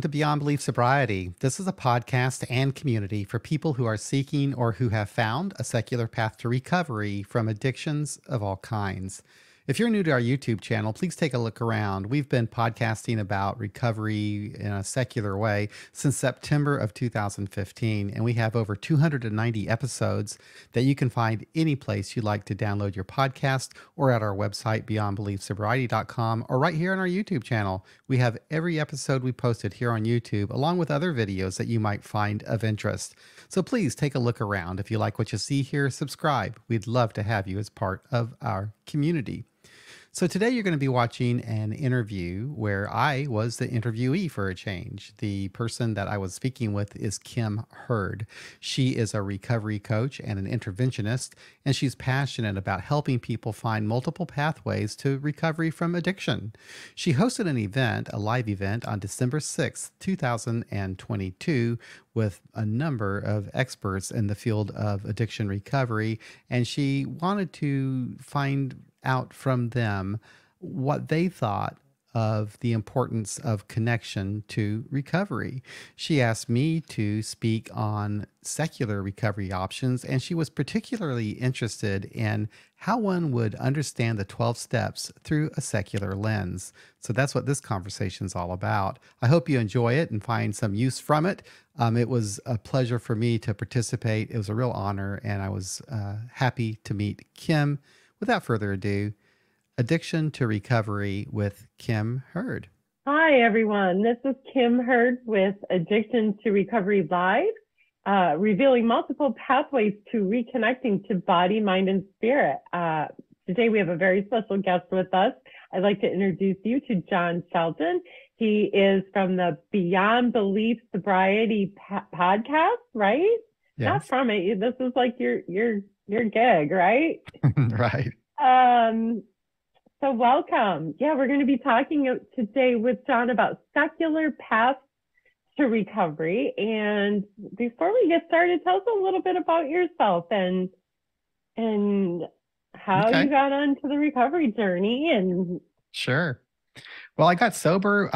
to Beyond Belief Sobriety. This is a podcast and community for people who are seeking or who have found a secular path to recovery from addictions of all kinds. If you're new to our YouTube channel, please take a look around. We've been podcasting about recovery in a secular way since September of 2015, and we have over 290 episodes that you can find any place you'd like to download your podcast or at our website, beyondbeliefsobriety.com, or right here on our YouTube channel. We have every episode we posted here on YouTube, along with other videos that you might find of interest. So please take a look around. If you like what you see here, subscribe. We'd love to have you as part of our community. So today you're going to be watching an interview where I was the interviewee for a change. The person that I was speaking with is Kim Hurd. She is a recovery coach and an interventionist, and she's passionate about helping people find multiple pathways to recovery from addiction. She hosted an event, a live event, on December 6th, 2022 with a number of experts in the field of addiction recovery, and she wanted to find out from them what they thought of the importance of connection to recovery. She asked me to speak on secular recovery options, and she was particularly interested in how one would understand the 12 steps through a secular lens. So that's what this conversation is all about. I hope you enjoy it and find some use from it. It was a pleasure for me to participate. It was a real honor, and I was happy to meet Kim. Without further ado, Addiction to Recovery with Kim Hurd. Hi, everyone. This is Kim Hurd with Addiction to Recovery Live, revealing multiple pathways to reconnecting to body, mind, and spirit. Today, we have a very special guest with us. I'd like to introduce you to John Shelton. He is from the Beyond Belief Sobriety podcast, right? Yes. Not from it. This is like your gig, right? Right. So welcome. Yeah, we're going to be talking today with John about secular paths to recovery. And before we get started, tell us a little bit about yourself and how you got onto the recovery journey. And Sure. Well, I got sober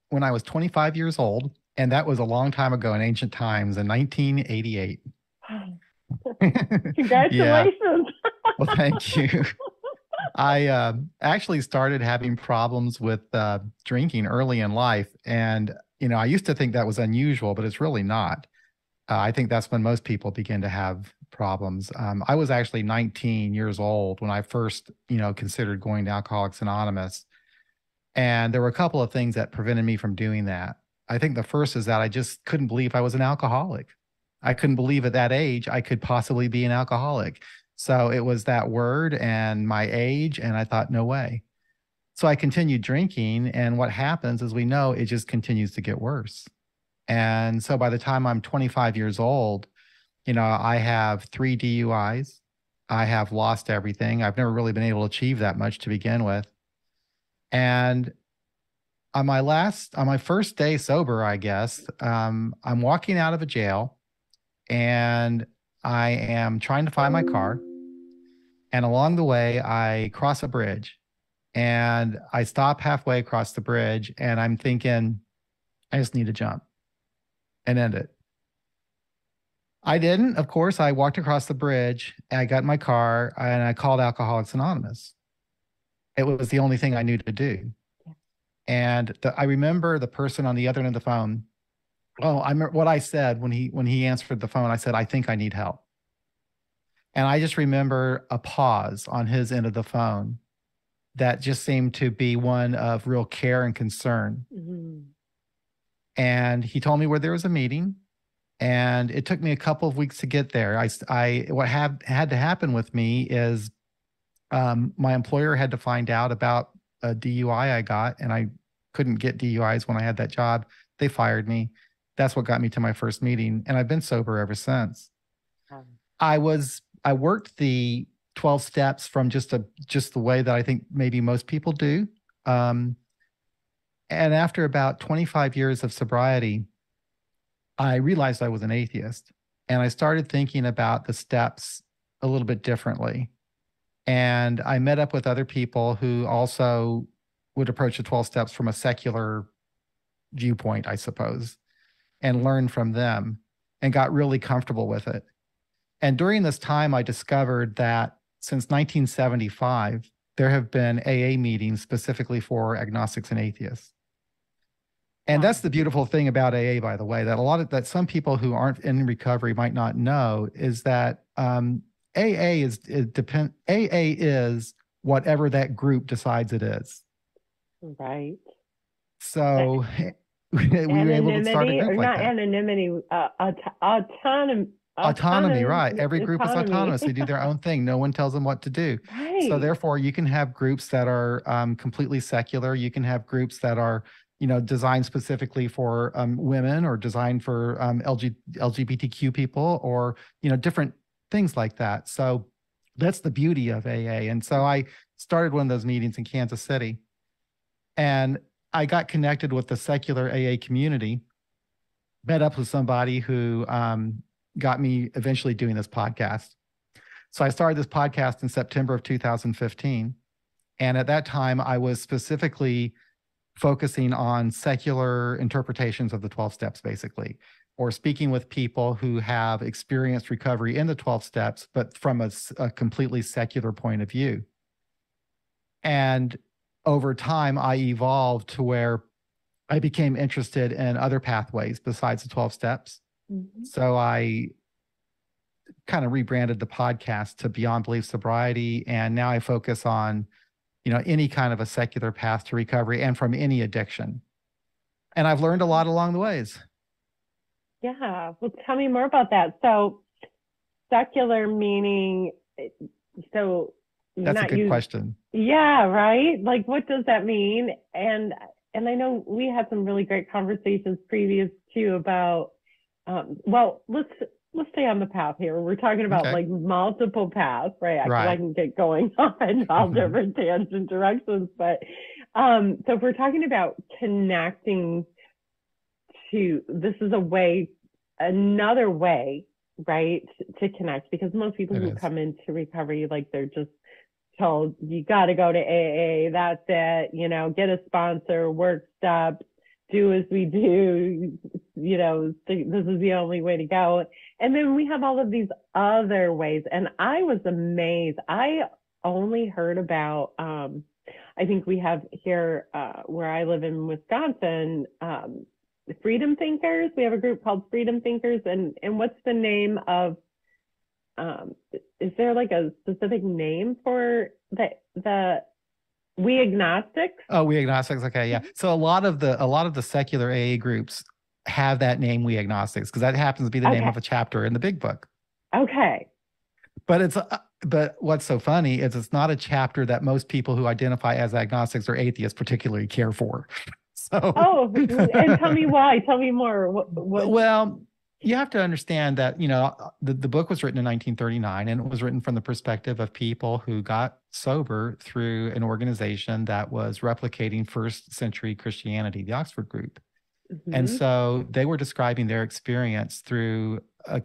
when I was 25 years old, and that was a long time ago in ancient times, in 1988. Congratulations. Well, thank you. I actually started having problems with drinking early in life. And, I used to think that was unusual, but it's really not. I think that's when most people begin to have problems. I was actually 19 years old when I first, considered going to Alcoholics Anonymous. And there were a couple of things that prevented me from doing that. I think the first is that I just couldn't believe I was an alcoholic. I couldn't believe at that age I could possibly be an alcoholic. So it was that word and my age, and I thought, no way. So I continued drinking, and what happens, as we know, it just continues to get worse. And so by the time I'm 25 years old, I have 3 DUIs. I have lost everything. I've never really been able to achieve that much to begin with. And on my first day sober, I guess, I'm walking out of a jail, and I am trying to find my car. And along the way, I cross a bridge, and I stop halfway across the bridge, and I'm thinking, I just need to jump and end it. I didn't, of course. I walked across the bridge, and I got in my car, and I called Alcoholics Anonymous. It was the only thing I knew to do. And I remember the person on the other end of the phone. Well, I remember what I said when he answered the phone. I said, I think I need help. And I just remember a pause on his end of the phone that just seemed to be one of real care and concern. Mm-hmm. And he told me where there was a meeting, and it took me a couple of weeks to get there. What had to happen with me is my employer had to find out about a DUI I got, and I couldn't get DUIs when I had that job. They fired me. That's what got me to my first meeting, and I've been sober ever since. I worked the 12 steps from just the way that I think maybe most people do. And after about 25 years of sobriety, I realized I was an atheist, and I started thinking about the steps a little bit differently. And I met up with other people who also would approach the 12 steps from a secular viewpoint, I suppose, and learned from them and got really comfortable with it. And during this time, I discovered that since 1975, there have been AA meetings specifically for agnostics and atheists. And that's the beautiful thing about AA, by the way, that some people who aren't in recovery might not know is that AA is whatever that group decides it is. Right. So we were able to start a group like that. Anonymity, autonomy. Autonomy, right. Every group is autonomous. They do their own thing. No one tells them what to do. Right. So therefore, you can have groups that are completely secular. You can have groups that are, designed specifically for women, or designed for LGBTQ people, or, different things like that. So that's the beauty of AA. And so I started one of those meetings in Kansas City, and I got connected with the secular AA community, met up with somebody who got me eventually doing this podcast. So I started this podcast in September of 2015. And at that time, I was specifically focusing on secular interpretations of the 12 steps, basically, or speaking with people who have experienced recovery in the 12 steps, but from a completely secular point of view. And over time, I evolved to where I became interested in other pathways besides the 12 steps. Mm-hmm. So I kind of rebranded the podcast to Beyond Belief Sobriety. And now I focus on, any kind of a secular path to recovery and from any addiction. And I've learned a lot along the ways. Yeah. Well, tell me more about that. So secular meaning, so that's a good question. Yeah. Right. Like, what does that mean? And I know we had some really great conversations previous too about, well, let's stay on the path here. We're talking about like multiple paths, right? I can get going on all different tangent directions, but so if we're talking about connecting to, this is another way, right, to connect, because most people who come into recovery, like, they're just told, you got to go to AA, that's it, get a sponsor, work steps, do as we do, this is the only way to go. And then we have all of these other ways. And I was amazed. I only heard about, I think we have here where I live in Wisconsin, Freedom Thinkers. We have a group called Freedom Thinkers. And what's the name of, is there like a specific name for the We Agnostics? Oh, We Agnostics. Okay, yeah. So a lot of the secular AA groups have that name, We Agnostics, because that happens to be the name of a chapter in the Big Book. Okay. But what's so funny is it's not a chapter that most people who identify as agnostics or atheists particularly care for. So. Oh, and tell me why. Tell me more. What... Well, you have to understand that, the book was written in 1939, and it was written from the perspective of people who got sober through an organization that was replicating first century Christianity, the Oxford Group. Mm-hmm. And so they were describing their experience through a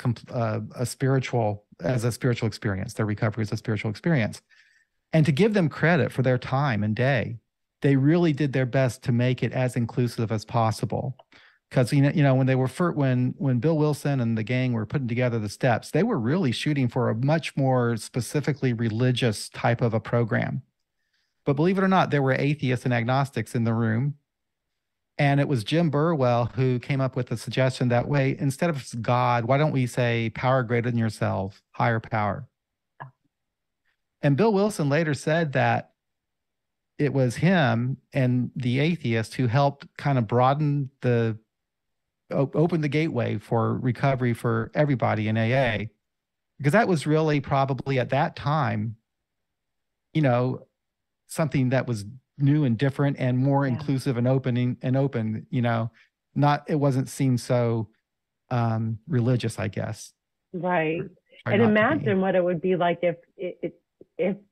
spiritual experience. Their recovery is a spiritual experience. And to give them credit for their time and day, they really did their best to make it as inclusive as possible. Because when Bill Wilson and the gang were putting together the steps, they were really shooting for a much more specifically religious type of a program. But believe it or not, there were atheists and agnostics in the room. And it was Jim Burwell who came up with the suggestion that way, instead of God, why don't we say power greater than yourself, higher power? And Bill Wilson later said that it was him and the atheist who helped kind of open the gateway for recovery for everybody in AA, because that was really probably at that time, something that was new and different and more inclusive and open, it wasn't seen so religious, I guess. Right. And imagine what it would be like if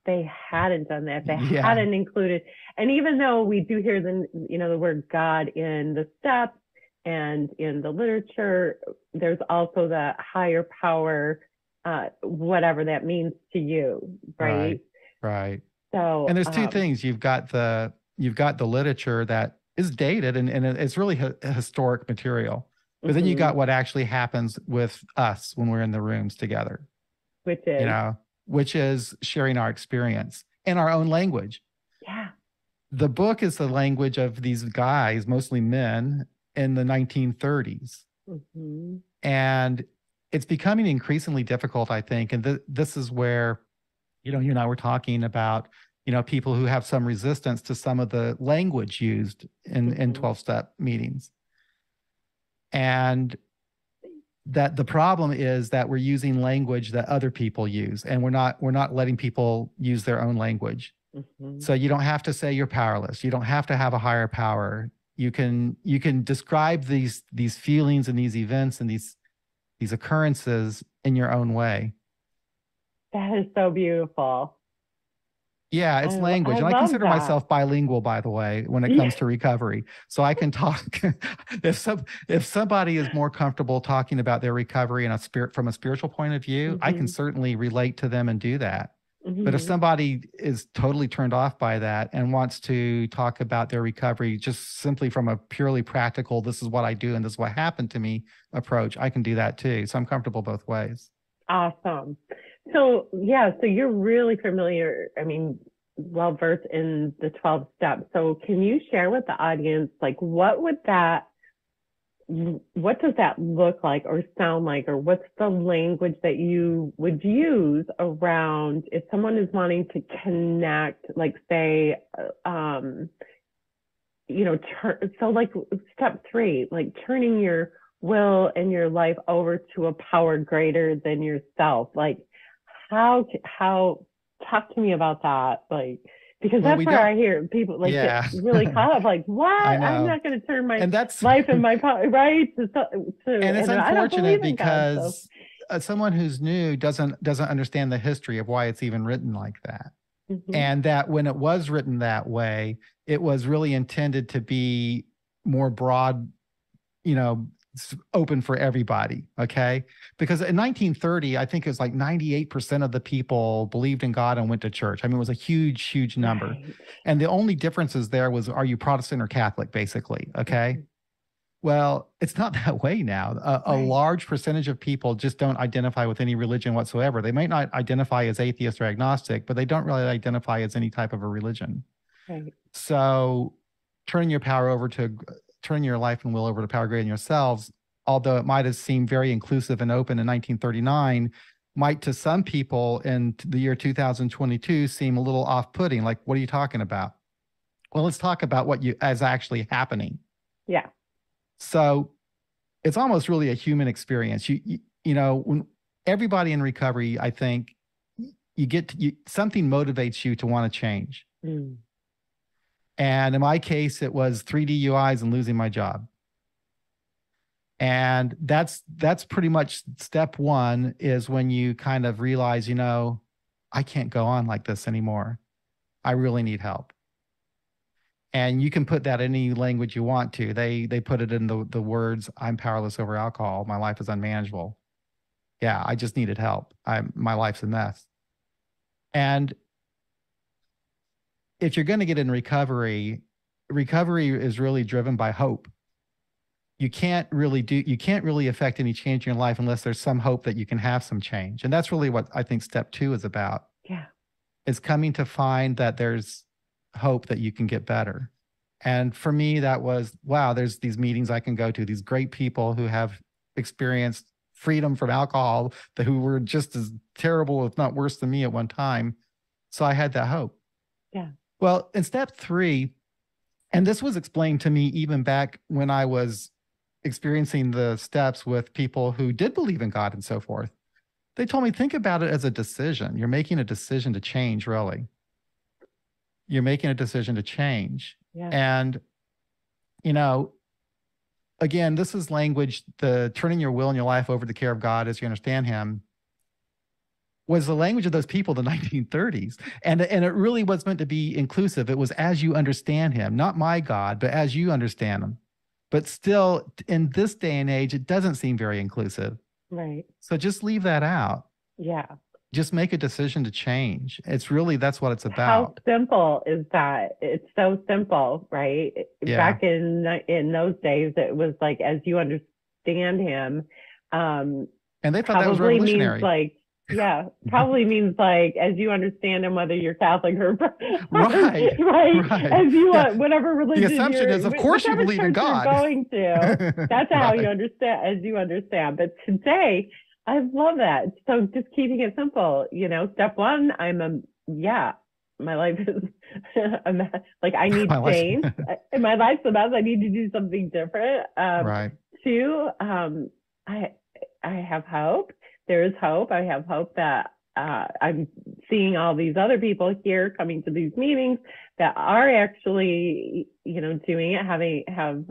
they hadn't done that, if they hadn't included. And even though we do hear the word God in the steps and in the literature, there's also the higher power, whatever that means to you, right? Right. So, and there's two things. You've got the literature that is dated and it's really historic material. But then you Mm-hmm. got what actually happens with us when we're in the rooms together, Which you is, know, which is sharing our experience in our own language. yeah. The book is the language of these guys, mostly men, in the 1930s. Mm-hmm. And it's becoming increasingly difficult, I think. And this is where, you and I were talking about, people who have some resistance to some of the language used in 12-step meetings. And that the problem is that we're using language that other people use, and we're not letting people use their own language. Mm-hmm. So you don't have to say you're powerless. You don't have to have a higher power. You can describe these feelings and these events and these occurrences in your own way. That is so beautiful. Yeah, it's language. I And I love consider that. myself bilingual, by the way, when it comes to recovery. So I can talk if somebody is more comfortable talking about their recovery from a spiritual point of view, I can certainly relate to them and do that. But if somebody is totally turned off by that and wants to talk about their recovery just simply from a purely practical, this is what I do and this is what happened to me approach, I can do that too. So I'm comfortable both ways. Awesome. So yeah, so you're really familiar, I mean, well-versed in the 12 steps. So can you share with the audience, like, what does that look like or sound like, or what's the language that you would use around if someone is wanting to connect, like say, so like step 3, like turning your will and your life over to a power greater than yourself. Like how talk to me about that, like, because that's where I hear people like get really caught up, like, what? I'm not going to turn my life and my power, right? And it's unfortunate because someone who's new doesn't understand the history of why it's even written like that. And that when it was written that way, it was really intended to be more broad, open for everybody. Okay. Because in 1930, I think it was like 98% of the people believed in God and went to church. I mean, it was a huge, huge number. Right. And the only differences there was, are you Protestant or Catholic, basically? Okay. Well, it's not that way now. A large percentage of people just don't identify with any religion whatsoever. They might not identify as atheist or agnostic, but they don't really identify as any type of a religion. Right. So turning your life and will over to power greater than yourselves, although it might have seemed very inclusive and open in 1939, might to some people in the year 2022 seem a little off-putting. Like, what are you talking about? Well, let's talk about what is actually happening. Yeah. So it's almost really a human experience. When everybody in recovery, I think something motivates you to want to change. Mm. And in my case, it was 3 DUIs and losing my job. And that's pretty much step 1, is when you kind of realize, I can't go on like this anymore. I really need help. And you can put that in any language you want to. They put it in the words, I'm powerless over alcohol. My life is unmanageable. Yeah, I just needed help. My life's a mess. And if you're going to get in recovery is really driven by hope. You can't really affect any change in your life unless there's some hope that you can have some change. And that's really what I think step 2 is about. Yeah. Is coming to find that there's hope that you can get better. And for me, that was, wow, there's these meetings I can go to, these great people who have experienced freedom from alcohol, who were just as terrible, if not worse than me at one time. So I had that hope. Yeah. Well, in step 3, and this was explained to me even back when I was experiencing the steps with people who did believe in God and so forth, they told me, think about it as a decision. You're making a decision to change, really. You're making a decision to change. Yeah. And, again, this is language, the turning your will and your life over to the care of God as you understand him, was the language of those people in the 1930s. And it really was meant to be inclusive. It was as you understand him, not my God, but as you understand him. But still, in this day and age, it doesn't seem very inclusive. Right. So just leave that out. Yeah. just make a decision to change. It's really, that's what it's How about. simple is that? It's so simple, right? Yeah. Back in those days, it was like, as you understand him, And they thought that was probably means revolutionary. like, yeah, probably means like, as you understand him, whether you're Catholic or Right. right, Right. as you Yeah. want, whatever The religion assumption you're, is, of course, you whichever believe in church you're God. going to, that's how you Right. understand, as you understand. But today, I love that. So just keeping it simple, step one, yeah, my life is like I need My life. change. My life's a mess. I need to do something different. Right. Two, I I have hope. There is hope. I have hope that I'm seeing all these other people here coming to these meetings that are actually, doing it, have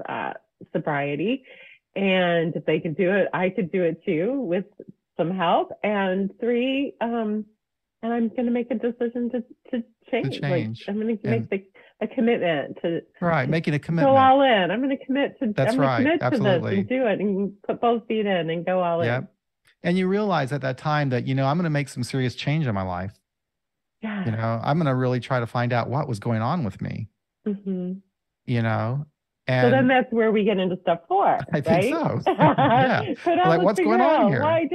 sobriety, and if they can do it, I could do it too with some help. And three, and I'm going to make a decision to To change. Like change. I'm going to And make a commitment to right, making a go commitment. all in. I'm going to commit to. That's I'm going to right. commit to this and Absolutely. do it and put both feet in and go all in. Yep. And you realize at that time that, I'm going to make some serious change in my life. Yeah. I'm going to really try to find out what was going on with me, Mm-hmm. you know, So then and that's where we get into step four, I think right? so. Yeah. So now Like, let's what's figure going on out here? why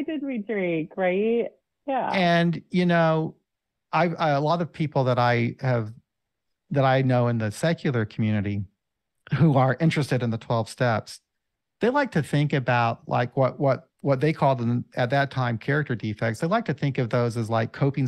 did we drink, right? Yeah. And, a lot of people that I know in the secular community who are interested in the 12 steps, they like to think about like what they called them at that time character defects. They like to think of those as like coping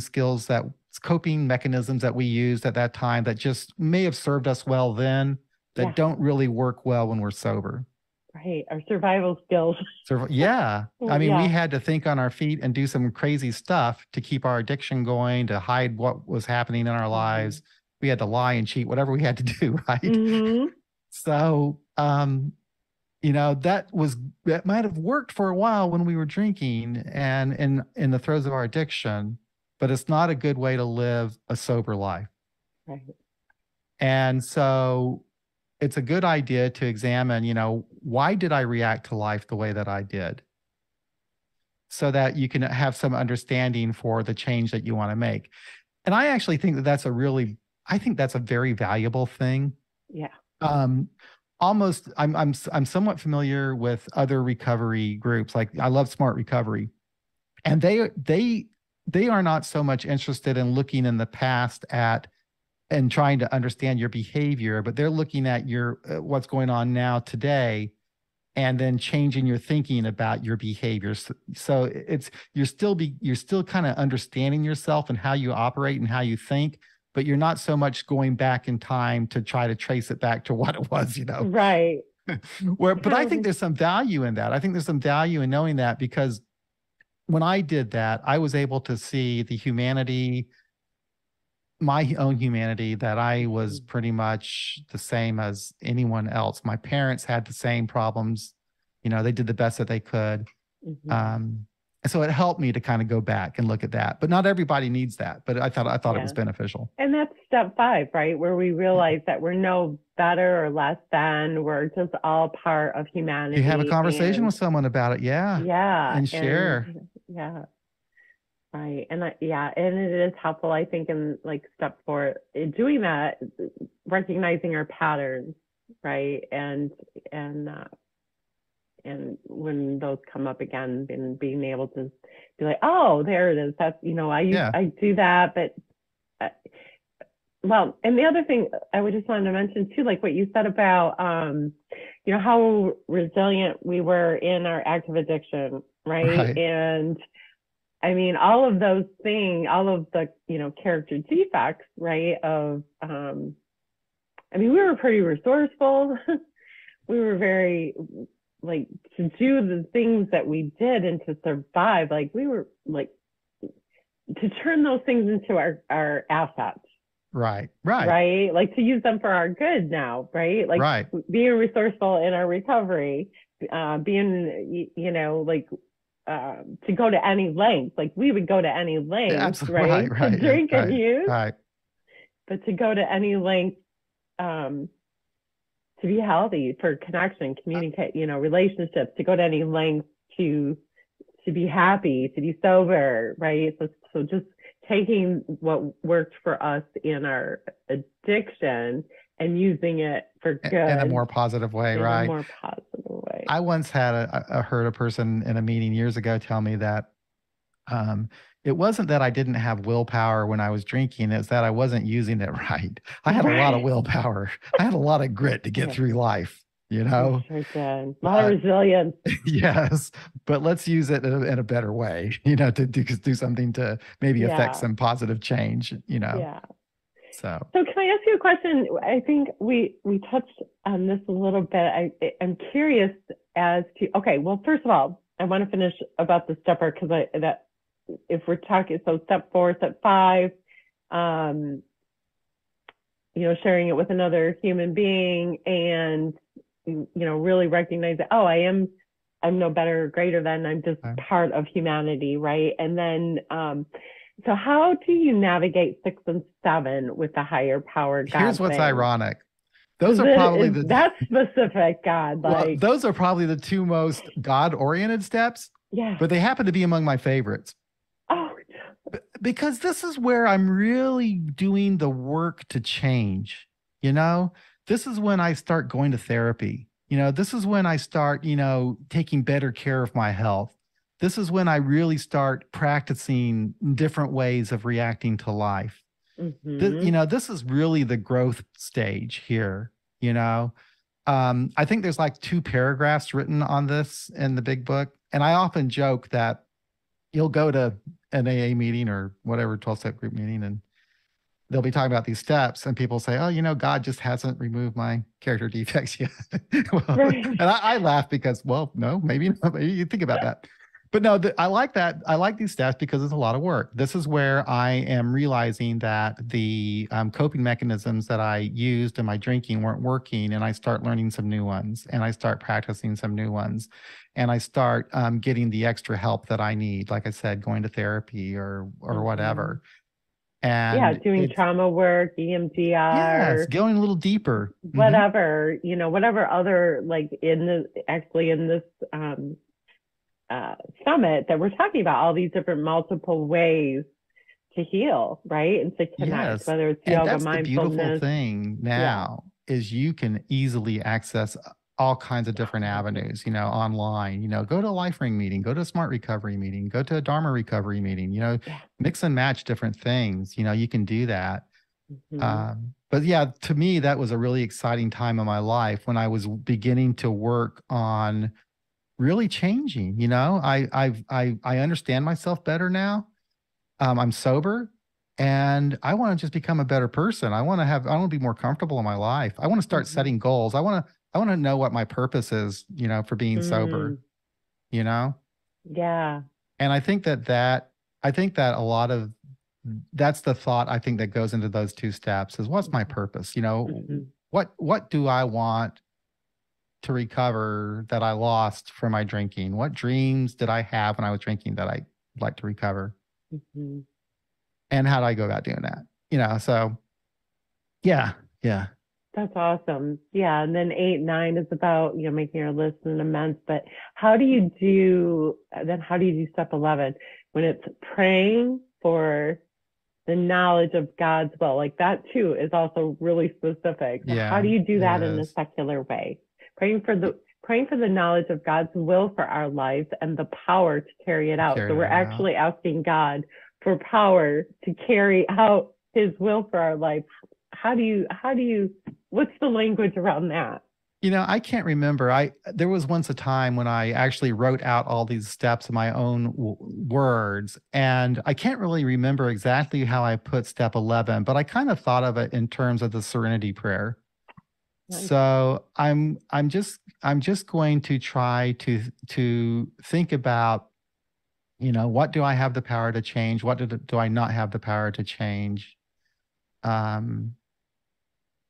mechanisms that we used at that time that just may have served us well then, Yeah. that don't really work well when we're sober. Right. Our survival skills. So yeah, I mean, we Yeah. had to think on our feet and do some crazy stuff to keep our addiction going, to hide what was happening in our lives. We had to lie and cheat, whatever we had to do, right? Mm-hmm. So, that might have worked for a while when we were drinking and in the throes of our addiction, but it's not a good way to live a sober life. Right. And so it's a good idea to examine, why did I react to life the way that I did? So that you can have some understanding for the change that you want to make. And I actually think I think that's a very valuable thing. Yeah. Almost, I'm somewhat familiar with other recovery groups. Like I love Smart Recovery, and they are not so much interested in looking in the past and trying to understand your behavior, but they're looking at your what's going on now today, and then changing your thinking about your behaviors. So you're still kind of understanding yourself and how you operate and how you think, but you're not so much going back in time to try to trace it back to what it was, Right. But I think there's some value in that. I think there's some value in knowing that, because when I did that, I was able to see the humanity, my own humanity, that I was pretty much the same as anyone else. My parents had the same problems. They did the best that they could. Mm-hmm. And so it helped me to kind of go back and look at that. But not everybody needs that. But I thought it was beneficial. And that's step 5, right? Where we realize that we're no better or less than. We're just all part of humanity. You have a conversation with someone about it. Yeah. Yeah. And share. Yeah. Right. And and it is helpful, I think, in like step 4, in doing that, recognizing our patterns, right? And when those come up again, and being able to be like, oh, there it is. That's, I do that, but well, and the other thing I would just want to mention too, like what you said about, how resilient we were in our active addiction, right? And I mean, all of those things, all of the, character defects, right? We were pretty resourceful. We were very, like, to do the things that we did and to survive, like we were like to turn those things into our assets. Right. Like to use them for our good now, right? Like being resourceful in our recovery, being, to go to any length, like we would go to any length, right? To drink and use, but to go to any length, to be healthy, for connection, communicate, relationships, to go to any length to to be happy, to be sober, right? So just taking what worked for us in our addiction and using it for good in a more positive way, right? In a more positive way. I once had heard a person in a meeting years ago tell me that it wasn't that I didn't have willpower when I was drinking, it's that I wasn't using it right. I had a lot of willpower. I had a lot of grit to get through life, you know? Sure did. A lot of resilience. Yes, but let's use it in a better way, you know, to do something to maybe affect some positive change, you know? Yeah. So can I ask you a question? I think we touched on this a little bit. I'm curious as to, okay, well, first of all, I want to finish about the stepper because if we're talking, so step 4, step 5, you know, sharing it with another human being and, you know, really recognize that, oh, I'm no better or greater than, I'm just part of humanity, right? And then, so how do you navigate 6 and 7 with the higher power God? Here's what's ironic. Those are probably that specific God. Well, those are probably the 2 most God-oriented steps. Yeah. But they happen to be among my favorites. Oh. Because this is where I'm really doing the work to change. You know, this is when I start going to therapy. You know, this is when I start, you know, taking better care of my health. This is when I really start practicing different ways of reacting to life. You know, this is really the growth stage here, you know. I think there's like 2 paragraphs written on this in the big book. And I often joke that you'll go to an AA meeting or whatever 12-step group meeting, and they'll be talking about these steps, and people say, oh, you know, God just hasn't removed my character defects yet. Well, and I laugh because, well, no, maybe not. Maybe you think about that. But no, I like that. I like these steps because it's a lot of work. This is where I am realizing that the coping mechanisms that I used in my drinking weren't working, and I start learning some new ones, and I start practicing some new ones, and I start getting the extra help that I need. Like I said, going to therapy or whatever. And doing trauma work, EMDR. Yes, going a little deeper. Whatever, you know, whatever other, like in this summit that we're talking about, all these different multiple ways to heal, right? And to connect, whether it's yoga, that's mindfulness. The beautiful thing now is you can easily access all kinds of different avenues, you know, online, you know, go to a LifeRing meeting, go to a Smart Recovery meeting, go to a Dharma Recovery meeting, you know, mix and match different things, you know, you can do that. But yeah, to me, that was a really exciting time in my life when I was beginning to work on really changing. You know, I understand myself better now. I'm sober, and I want to just become a better person. I want to be more comfortable in my life. I want to start setting goals. I want to know what my purpose is, you know, for being sober, you know? Yeah. And I think that a lot of that's the thought I think that goes into those 2 steps is, what's my purpose? You know, what do I want to recover that I lost from my drinking? What dreams did I have when I was drinking that I'd like to recover? And how do I go about doing that? You know, so yeah. That's awesome. Yeah. And then 8, 9 is about, you know, making your list and amends. But how do you do step 11 when it's praying for the knowledge of God's will? Like that too is also really specific. So how do you do that in a secular way? Praying for the knowledge of God's will for our lives and the power to carry it out. So we're actually asking God for power to carry out his will for our life. How do you, what's the language around that? You know, I can't remember. There was once a time when I actually wrote out all these steps in my own words, and I can't really remember exactly how I put step 11, but I kind of thought of it in terms of the serenity prayer. Nice. So I'm just going to try to think about, you know, what do I have the power to change? What do I not have the power to change?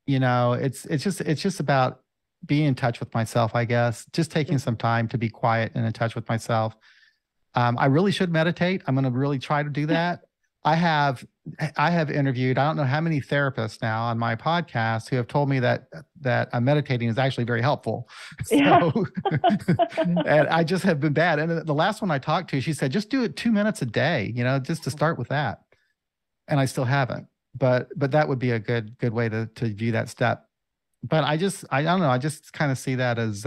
You know, it's just about being in touch with myself, I guess. Just taking some time to be quiet and in touch with myself. I really should meditate. I'm going to really try to do that. I have I have interviewed, I don't know how many therapists now on my podcast who have told me that meditating is actually very helpful. Yeah. So, and I just have been bad. And the last one I talked to, she said, just do it 2 minutes a day, just to start with that. And I still haven't, but that would be a good way to view that step. But I don't know. I just kind of see that as,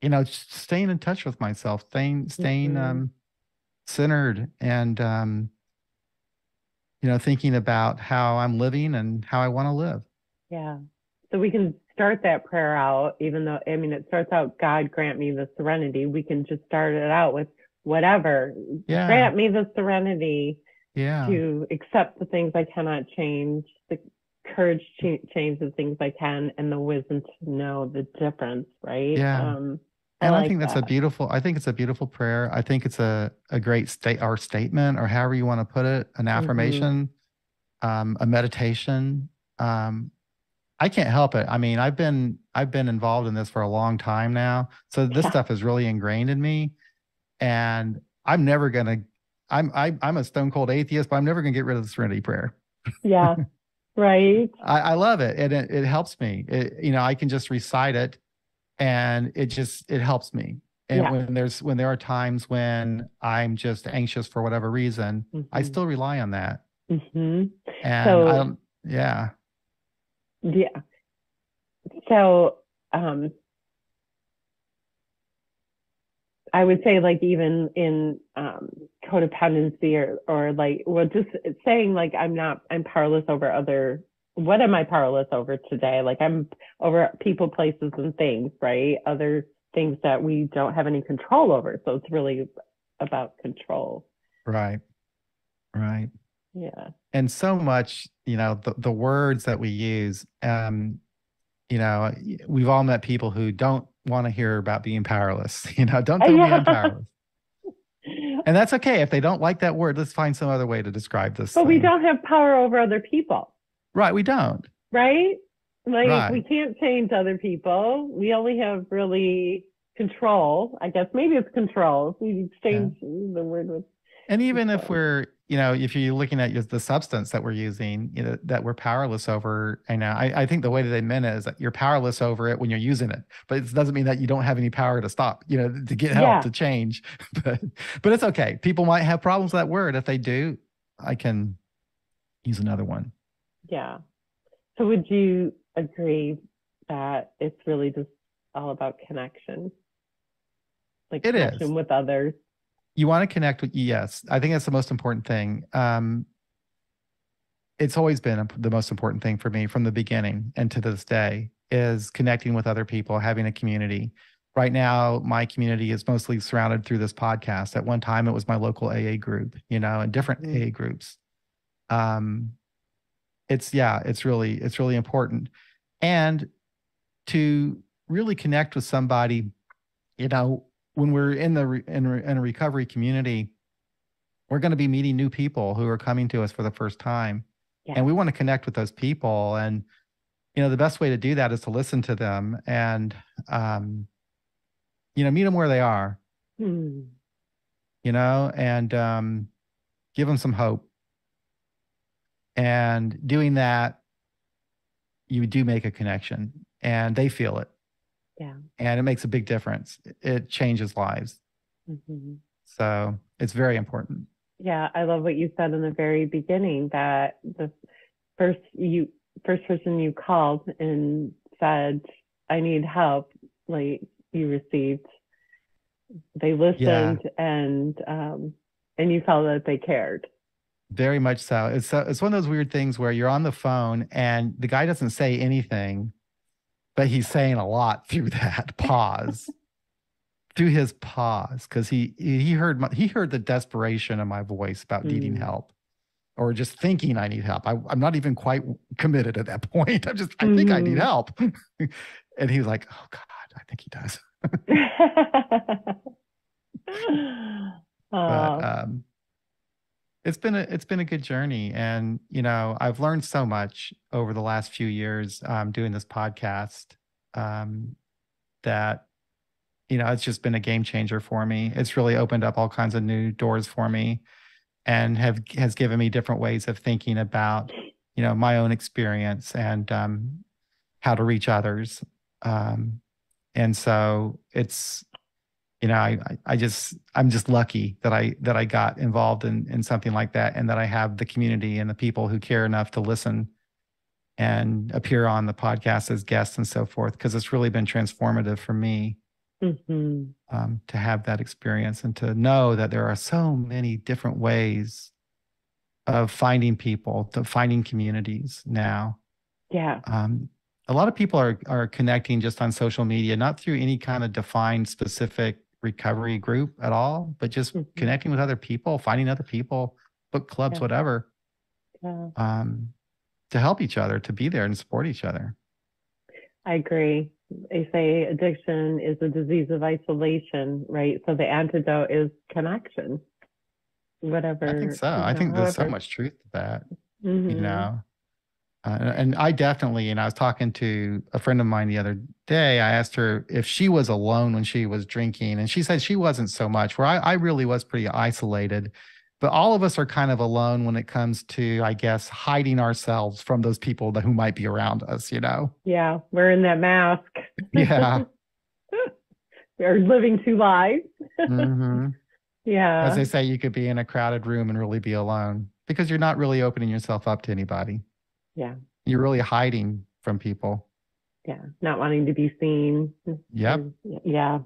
just staying in touch with myself, staying centered, and, thinking about how I'm living and how I want to live. Yeah. So we can start that prayer out, even though, I mean, it starts out, God grant me the serenity. We can just start it out with whatever. Yeah. Grant me the serenity Yeah. to accept the things I cannot change, the courage to change the things I can, and the wisdom to know the difference, right? Yeah. And I think that's I think it's a beautiful prayer. I think it's a great statement, or however you want to put it, an affirmation, a meditation. I can't help it. I mean, I've been involved in this for a long time now. So this stuff is really ingrained in me. And I'm never gonna, I'm a stone cold atheist, but I'm never gonna get rid of the Serenity Prayer. Yeah. Right. I love it. And it helps me. I can just recite it, and it helps me. And when there are times when I'm just anxious for whatever reason, I still rely on that. And so, yeah. So, I would say, like, even in codependency, or like, well, just saying, like, I'm powerless over what am I powerless over today? Like, I'm over people, places, and things, right? Other things that we don't have any control over. So it's really about control. Right. Right. Yeah. And so much, the words that we use, we've all met people who don't want to hear about being powerless. Don't tell me I'm powerless. And that's okay. If they don't like that word, let's find some other way to describe this. But we don't have power over other people. Right. We don't. Right? Like, we can't change other people. We only have really control. I guess maybe it's control. If we change the word with. And even if we're, if you're looking at the substance that we're using, that we're powerless over, I think the way that they meant it is that you're powerless over it when you're using it, but it doesn't mean that you don't have any power to stop, to get help, to change. But it's okay. People might have problems with that word. If they do, I can use another one. Yeah. So would you agree that it's really just all about connection? Like, connection with others? You want to connect with, yes. I think that's the most important thing. It's always been the most important thing for me from the beginning and to this day, is connecting with other people, having a community. Right now, my community is mostly surrounded through this podcast. At one time, it was my local AA group, and different AA groups. It's really important. And to really connect with somebody, when we're in a recovery community, we're going to be meeting new people who are coming to us for the first time. And we want to connect with those people. And, the best way to do that is to listen to them and, meet them where they are, and give them some hope. And doing that, you do make a connection, and they feel it. Yeah. And it makes a big difference. It changes lives. So it's very important. Yeah. I love what you said in the very beginning, that the first person you called and said, I need help, like, you received, they listened, and you felt that they cared. Very much so. It's one of those weird things where you're on the phone and the guy doesn't say anything, but he's saying a lot through that pause, through his pause, because he heard the desperation of my voice about needing help, or just thinking I need help. I'm not even quite committed at that point. I think I need help, and he was like, "Oh God, I think he does." But it's been a good journey, and I've learned so much over the last few years doing this podcast, that it's just been a game changer for me. It's really opened up all kinds of new doors for me, and has given me different ways of thinking about, my own experience and how to reach others. And so it's, I'm just lucky that I got involved in something like that, and that I have the community and the people who care enough to listen and appear on the podcast as guests and so forth, because it's really been transformative for me. To have that experience and to know that there are so many different ways of finding people, to finding communities now. Yeah. A lot of people are connecting just on social media, not through any kind of defined specific recovery group at all, but just connecting with other people, finding other people, book clubs, whatever, to help each other, to be there and support each other. I agree. They say addiction is a disease of isolation, right? So the antidote is connection. Whatever. I think so. I think there's so much truth to that, and I definitely, I was talking to a friend of mine the other day. I asked her if she was alone when she was drinking, and she said she wasn't so much, where I really was pretty isolated. But all of us are kind of alone when it comes to, I guess, hiding ourselves from those people who might be around us, Yeah, wearing that mask. Yeah. We're living two lives. Yeah. As they say, you could be in a crowded room and really be alone because you're not really opening yourself up to anybody. Yeah. You're really hiding from people. Yeah. Not wanting to be seen. Yep. Yeah.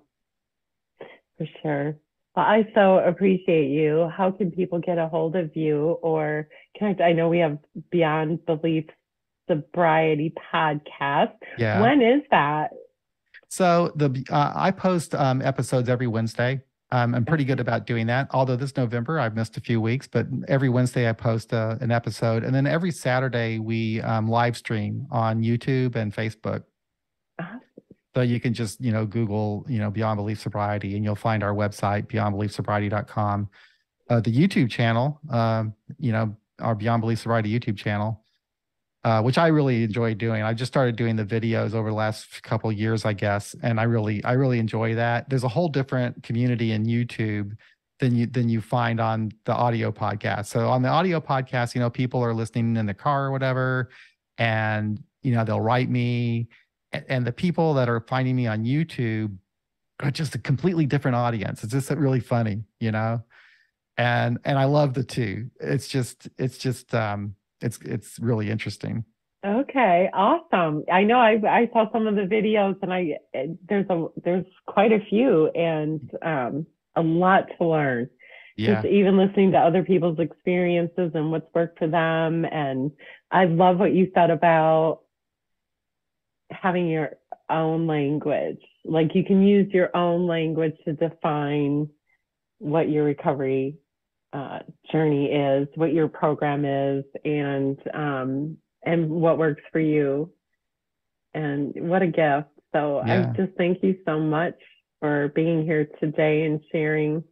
For sure. Well, I so appreciate you. How can people get a hold of you or connect? I know we have Beyond Belief Sobriety podcast. Yeah. When is that? So I post episodes every Wednesday. I'm pretty good about doing that. Although this November I've missed a few weeks, but every Wednesday I post an episode, and then every Saturday we live stream on YouTube and Facebook. So you can just, Google, Beyond Belief Sobriety, and you'll find our website, beyondbeliefsobriety.com. The YouTube channel, our Beyond Belief Sobriety YouTube channel, which I really enjoy doing. I just started doing the videos over the last couple of years, I guess, and I really enjoy that. There's a whole different community in YouTube than you find on the audio podcast. So on the audio podcast, people are listening in the car or whatever, and they'll write me. And the people that are finding me on YouTube are just a completely different audience. It's just really funny, and I love the two. It's really interesting. Okay, awesome. I know I saw some of the videos, and there's quite a few, and a lot to learn. Yeah. Just even listening to other people's experiences and what's worked for them. And I love what you said about having your own language. Like you can use your own language to define what your recovery journey is, what your program is, and what works for you. And what a gift. So I just thank you so much for being here today and sharing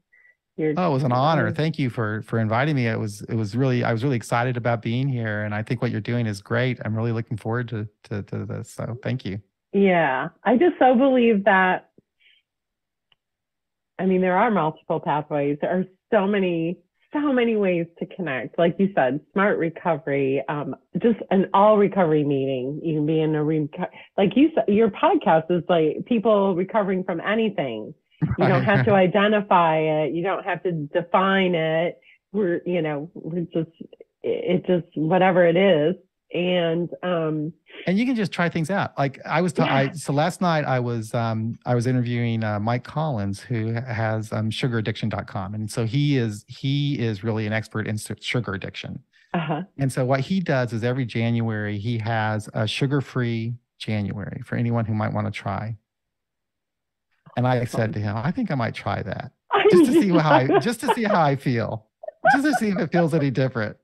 your. Oh, it was an honor. Thank you for inviting me. I was really excited about being here, and I think what you're doing is great. I'm really looking forward to this. So thank you. Yeah, I just so believe that. I mean, there are multiple pathways. There are so many ways to connect. Like you said, smart recovery, just an all recovery meeting. You can be in a like you said, your podcast is like people recovering from anything. You don't have to identify it. You don't have to define it. It's just whatever it is. And you can just try things out. Like I was, so last night I was interviewing Mike Collins, who has sugaraddiction.com. And so he is really an expert in sugar addiction. And so what he does is every January, he has a sugar-free January for anyone who might want to try. And I said to him, I think I might try that just to see how I feel, just to see if it feels any different.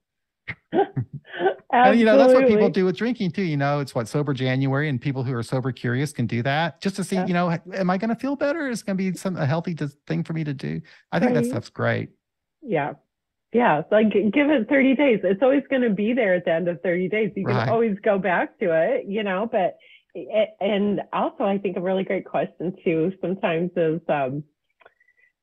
And that's what people do with drinking too. It's what Sober January, and people who are sober curious can do that just to see, am I going to feel better? Is it going to be a healthy thing for me to do? I think that stuff's great. Yeah. Yeah. It's like, give it 30 days. It's always going to be there at the end of 30 days. You can always go back to it, but, and also I think a really great question too, sometimes is,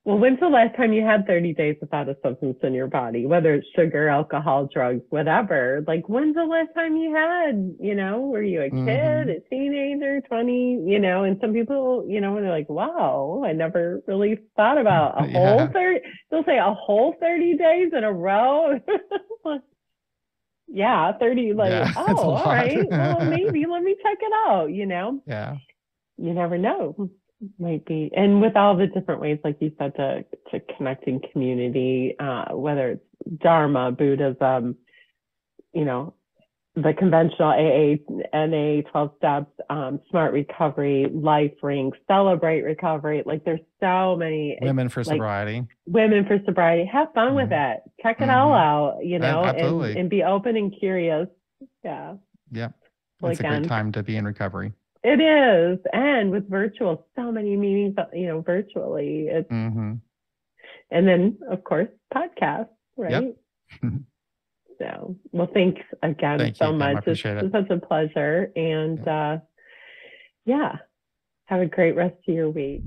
Well, when's the last time you had 30 days without a substance in your body, whether it's sugar, alcohol, drugs, whatever? Like, when's the last time you had, were you a kid, Hmm. a teenager, 20, and some people, when they're like, wow, I never really thought about a whole Yeah. 30, they'll say a whole 30 days in a row. Yeah, 30, like, Yeah. It's a oh, all lot. right, well, maybe let me check it out. Yeah. You never know. Might be. And with all the different ways, like you said, to connecting community, whether it's Dharma, Buddhism, you know, the conventional AA, NA, 12 steps, smart recovery, life ring, celebrate recovery. Like there's so many, Women for like sobriety. women for sobriety. Have fun with Hmm. it. Check it all Hmm. out, and Absolutely. and be open and curious. Yeah. Yep. Well, It's a great again, time to be in recovery. it is. And with virtual, so many meetings, virtually. Hmm. And then, of course, podcasts, Yep. right? So, well, thanks again Thank you, so Kim. I much. appreciate it. It's such a pleasure. And Yeah. yeah, have a great rest of your week.